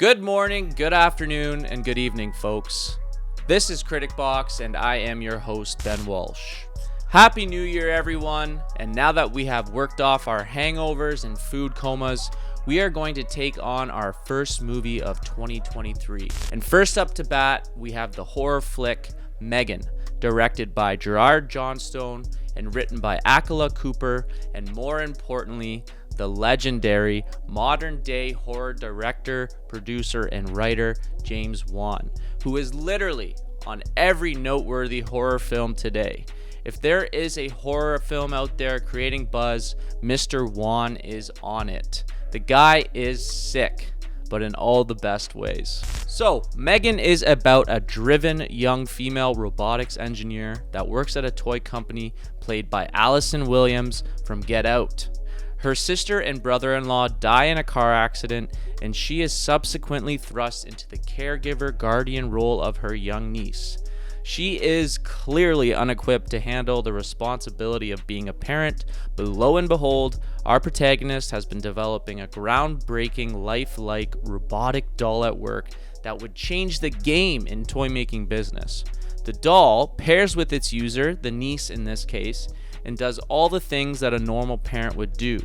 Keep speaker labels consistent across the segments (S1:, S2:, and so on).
S1: Good morning, good afternoon, and good evening, folks. This is Critic Box, and I am your host, Ben Walsh. Happy New Year, everyone. And now that we have worked off our hangovers and food comas, we are going to take on our first movie of 2023. And first up to bat, we have the horror flick M3GAN, directed by Gerard Johnstone and written by Akela Cooper, and more importantly, the legendary modern-day horror director, producer, and writer James Wan, who is literally on every noteworthy horror film today. If there is a horror film out there creating buzz, Mr. Wan is on it. The guy is sick, but in all the best ways. So, M3GAN is about a driven young female robotics engineer that works at a toy company played by Allison Williams from Get Out. Her sister and brother-in-law die in a car accident, and she is subsequently thrust into the caregiver guardian role of her young niece. She is clearly unequipped to handle the responsibility of being a parent, but lo and behold, our protagonist has been developing a groundbreaking, lifelike robotic doll at work that would change the game in toy-making business. The doll pairs with its user, the niece in this case, and does all the things that a normal parent would do,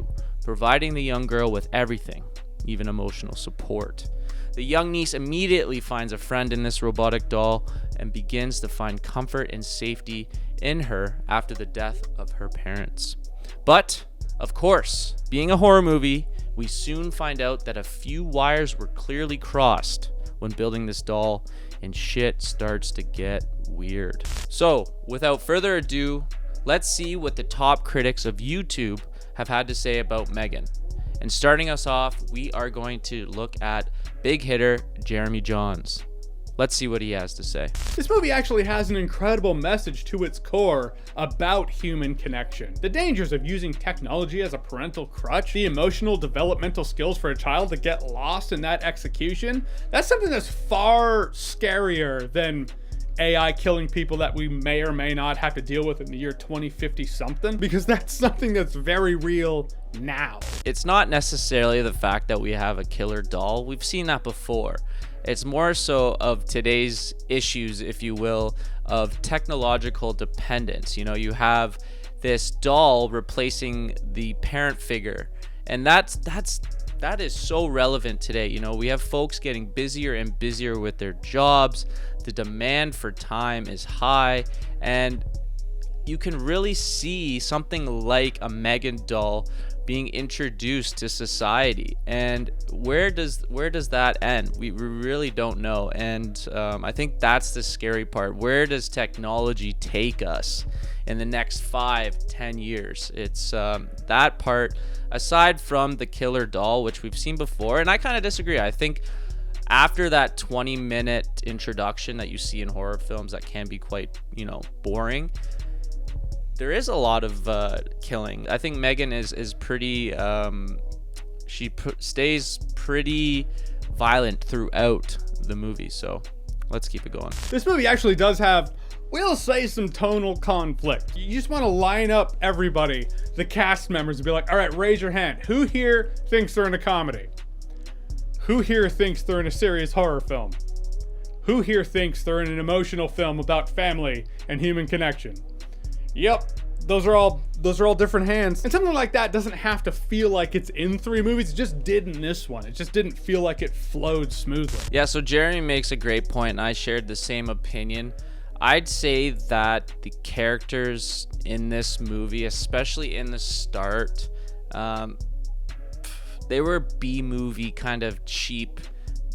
S1: providing the young girl with everything, even emotional support. The young niece immediately finds a friend in this robotic doll and begins to find comfort and safety in her after the death of her parents. But, of course, being a horror movie, we soon find out that a few wires were clearly crossed when building this doll, and shit starts to get weird. So, without further ado, let's see what the top critics of YouTube have had to say about M3GAN. And starting us off, we are going to look at big hitter Jeremy Jahns. Let's see what he has to say.
S2: This movie actually has an incredible message to its core about human connection. The dangers of using technology as a parental crutch, the emotional developmental skills for a child to get lost in that execution, that's something that's far scarier than AI killing people that we may or may not have to deal with in the year 2050 something, because that's something that's very real now.
S1: It's not necessarily the fact that we have a killer doll. We've seen that before. It's more so of today's issues, if you will, of technological dependence. You know, you have this doll replacing the parent figure, and that is so relevant today. You know, we have folks getting busier and busier with their jobs. The demand for time is high, and you can really see something like a M3GAN doll being introduced to society. And where does that end? We really don't know. And I think that's the scary part. Where does technology take us in the next 5-10 years? It's that part, aside from the killer doll, which we've seen before. And I kind of disagree. I think after that 20-minute introduction that you see in horror films that can be quite, boring, there is a lot of killing. I think M3GAN is pretty, stays pretty violent throughout the movie. So let's keep it going.
S2: This movie actually does have, we'll say, some tonal conflict. You just want to line up everybody, the cast members, and be like, all right, raise your hand. Who here thinks they're in a comedy? Who here thinks they're in a serious horror film? Who here thinks they're in an emotional film about family and human connection? Yep, those are all different hands. And something like that doesn't have to feel like it's in 3 movies. It just did in this one. It just didn't feel like it flowed smoothly.
S1: Yeah, so Jeremy makes a great point, and I shared the same opinion. I'd say that the characters in this movie, especially in the start, they were B-movie kind of cheap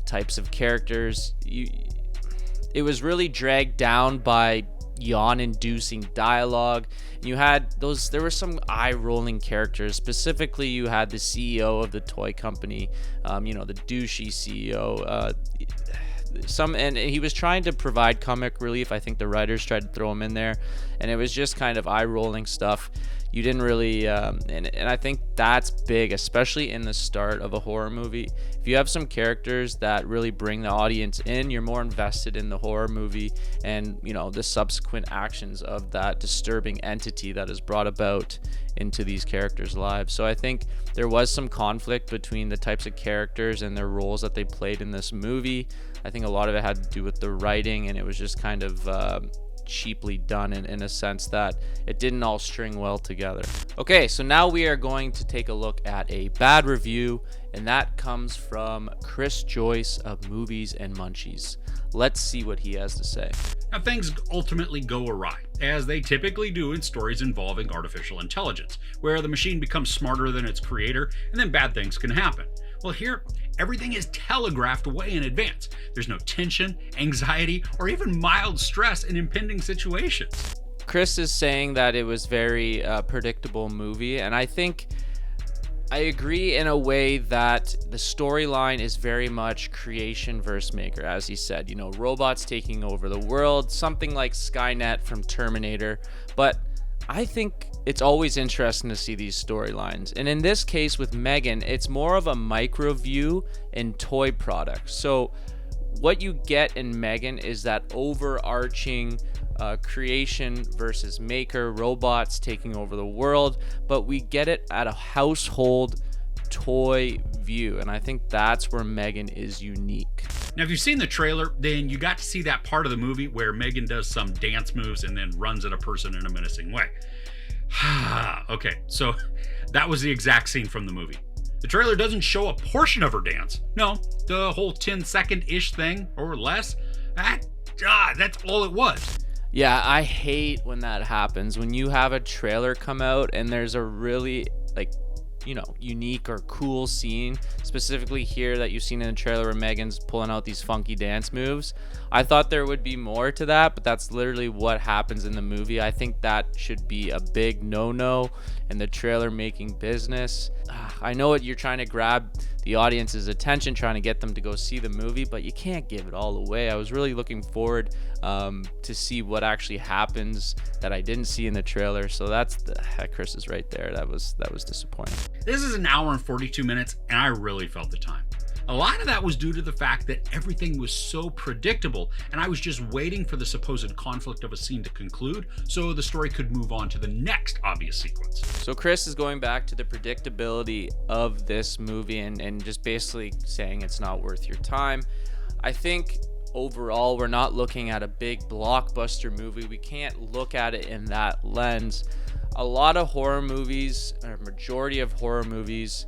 S1: types of characters. It was really dragged down by yawn-inducing dialogue. You had there were some eye-rolling characters. Specifically, you had the CEO of the toy company, the douchey CEO. And he was trying to provide comic relief. I think the writers tried to throw him in there, and it was just kind of eye-rolling stuff. you didn't really and I think that's big, especially in the start of a horror movie. If you have some characters that really bring the audience in, you're more invested in the horror movie and, you know, the subsequent actions of that disturbing entity that is brought about into these characters' lives. So I think there was some conflict between the types of characters and their roles that they played in this movie. I think a lot of it had to do with the writing, and it was just kind of cheaply done in a sense that it didn't all string well together. Okay, so now we are going to take a look at a bad review, and that comes from Chris Joyce of Movies and Munchies. Let's see what he has to say.
S3: Now, things ultimately go awry, as they typically do in stories involving artificial intelligence, where the machine becomes smarter than its creator, and then bad things can happen. Well, here, everything is telegraphed way in advance. There's no tension, anxiety, or even mild stress in impending situations.
S1: Chris is saying that it was very predictable movie, and I think I agree in a way that the storyline is very much creation versus maker, as he said. You know, robots taking over the world, something like Skynet from Terminator. But I think it's always interesting to see these storylines. And in this case with M3GAN, it's more of a micro view in toy products. So what you get in M3GAN is that overarching creation versus maker, robots taking over the world, but we get it at a household toy view, and I think that's where M3GAN is unique.
S3: Now, if you've seen the trailer, then you got to see that part of the movie where M3GAN does some dance moves and then runs at a person in a menacing way. Okay, so that was the exact scene from the movie. The trailer doesn't show a portion of her dance. No, the whole 10-second-ish thing or less, that's all it was.
S1: Yeah, I hate when that happens. When you have a trailer come out and there's a really, unique or cool scene, specifically here that you've seen in the trailer where M3GAN's pulling out these funky dance moves. I thought there would be more to that, but that's literally what happens in the movie. I think that should be a big no-no in the trailer making business. I know you're trying to grab the audience's attention, trying to get them to go see the movie, but you can't give it all away. I was really looking forward to see what actually happens that I didn't see in the trailer. So Chris is right there. That was disappointing.
S3: This is an hour and 42 minutes, and I really felt the time. A lot of that was due to the fact that everything was so predictable, and I was just waiting for the supposed conflict of a scene to conclude so the story could move on to the next obvious sequence.
S1: So Chris is going back to the predictability of this movie and just basically saying it's not worth your time. I think overall we're not looking at a big blockbuster movie. We can't look at it in that lens. A lot of horror movies, or majority of horror movies,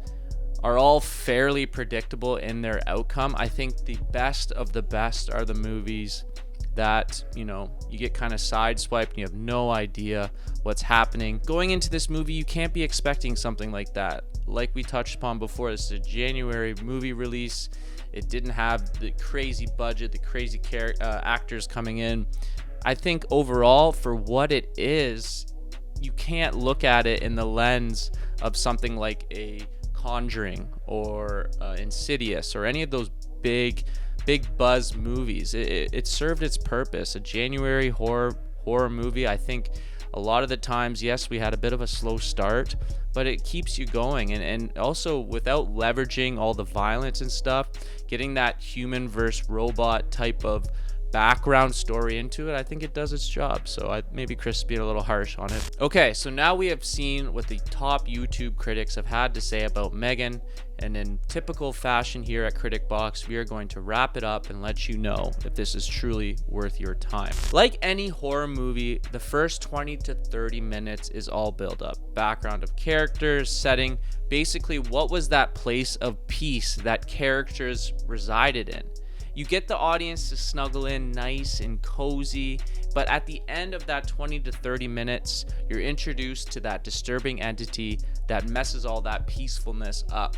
S1: are all fairly predictable in their outcome. I think the best of the best are the movies that, you get kind of sideswiped and you have no idea what's happening. Going into this movie, you can't be expecting something like that. Like we touched upon before, this is a January movie release. It didn't have the crazy budget, the crazy actors coming in. I think overall, for what it is, you can't look at it in the lens of something like a Conjuring or Insidious or any of those big buzz movies. It served its purpose. A January horror movie. I think a lot of the times, yes, we had a bit of a slow start, but it keeps you going, and also without leveraging all the violence and stuff, getting that human versus robot type of background story into it, I think it does its job. So maybe Chris is being a little harsh on it. Okay, so now we have seen what the top YouTube critics have had to say about M3GAN, and in typical fashion here at Critic Box, we are going to wrap it up and let you know if this is truly worth your time. Like any horror movie, the first 20 to 30 minutes is all build up. Background of characters, setting, basically what was that place of peace that characters resided in. You get the audience to snuggle in nice and cozy, but at the end of that 20 to 30 minutes, you're introduced to that disturbing entity that messes all that peacefulness up.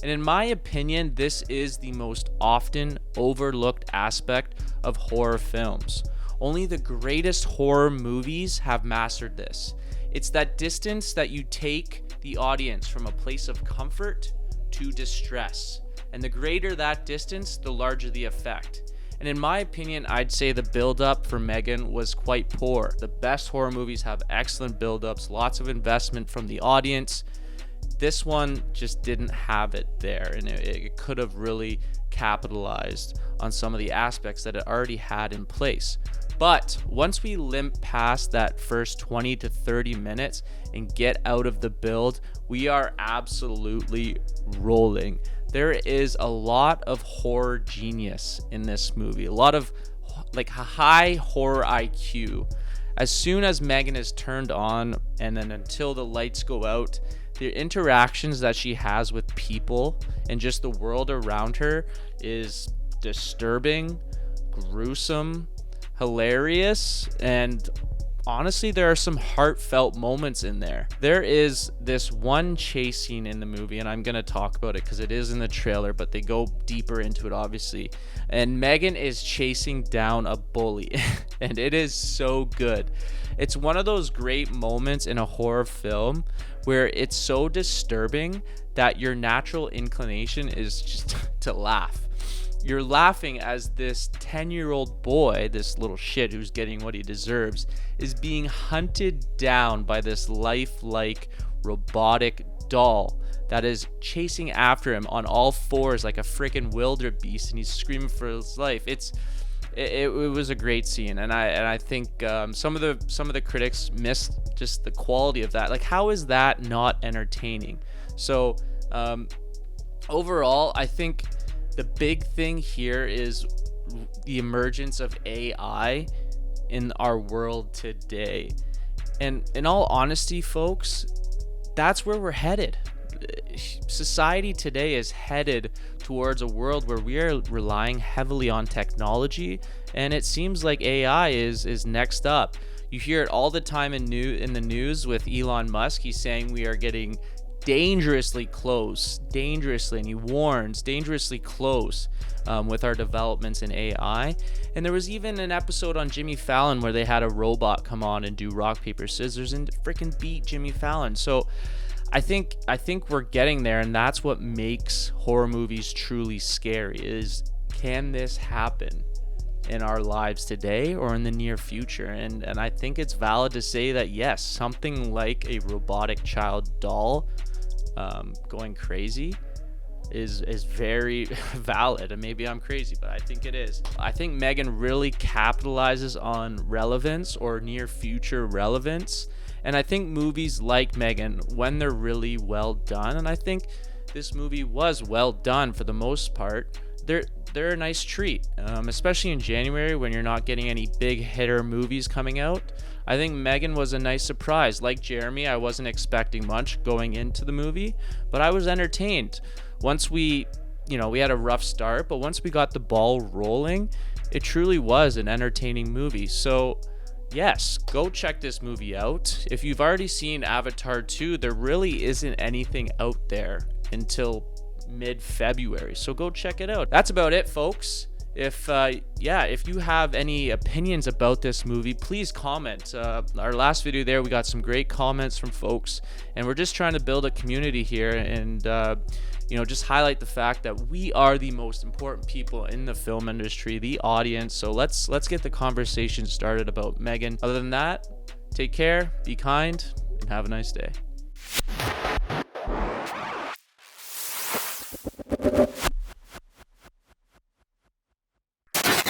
S1: And in my opinion, this is the most often overlooked aspect of horror films. Only the greatest horror movies have mastered this. It's that distance that you take the audience from a place of comfort to distress. And the greater that distance, the larger the effect. And in my opinion, I'd say the build-up for M3GAN was quite poor. The best horror movies have excellent build-ups, lots of investment from the audience. This one just didn't have it there, and it could have really capitalized on some of the aspects that it already had in place. But once we limp past that first 20 to 30 minutes and get out of the build, we are absolutely rolling. There is a lot of horror genius in this movie, a lot of like high horror IQ. As soon as M3GAN is turned on and then until the lights go out, the interactions that she has with people and just the world around her is disturbing, gruesome, hilarious, and honestly, there are some heartfelt moments in there. There is this one chase scene in the movie, and I'm going to talk about it because it is in the trailer, but they go deeper into it, obviously. And M3GAN is chasing down a bully, and it is so good. It's one of those great moments in a horror film where it's so disturbing that your natural inclination is just to laugh. You're laughing as this 10-year-old boy, this little shit who's getting what he deserves, is being hunted down by this lifelike robotic doll that is chasing after him on all fours like a freaking wildebeest, and he's screaming for his life. It was a great scene, and I think some of the critics missed just the quality of that. Like, how is that not entertaining? So overall, I think the big thing here is the emergence of AI in our world today. And in all honesty, folks, that's where we're headed. Society today is headed towards a world where we are relying heavily on technology, and it seems like AI is next up. You hear it all the time in the news with Elon Musk. He's saying we are getting dangerously close, and he warns dangerously close with our developments in AI. And there was even an episode on Jimmy Fallon where they had a robot come on and do rock, paper, scissors and freaking beat Jimmy Fallon. So I think we're getting there, and that's what makes horror movies truly scary, is can this happen in our lives today or in the near future? And I think it's valid to say that yes, something like a robotic child doll going crazy is very valid. And maybe I'm crazy, but I think it is. I think M3GAN really capitalizes on relevance or near future relevance. And I think movies like M3GAN, when they're really well done, and I think this movie was well done for the most part, they're a nice treat, especially in January when you're not getting any big hitter movies coming out. I think M3GAN was a nice surprise. Like Jeremy, I wasn't expecting much going into the movie, but I was entertained. Once we had a rough start, but once we got the ball rolling, it truly was an entertaining movie. So yes, go check this movie out. If you've already seen Avatar 2, there really isn't anything out there until mid-February, so go check it out. That's about it, folks. If you have any opinions about this movie, please comment. Our last video there, we got some great comments from folks, and we're just trying to build a community here and just highlight the fact that we are the most important people in the film industry, the audience. So let's get the conversation started about M3GAN. Other than that, take care, be kind, and have a nice day.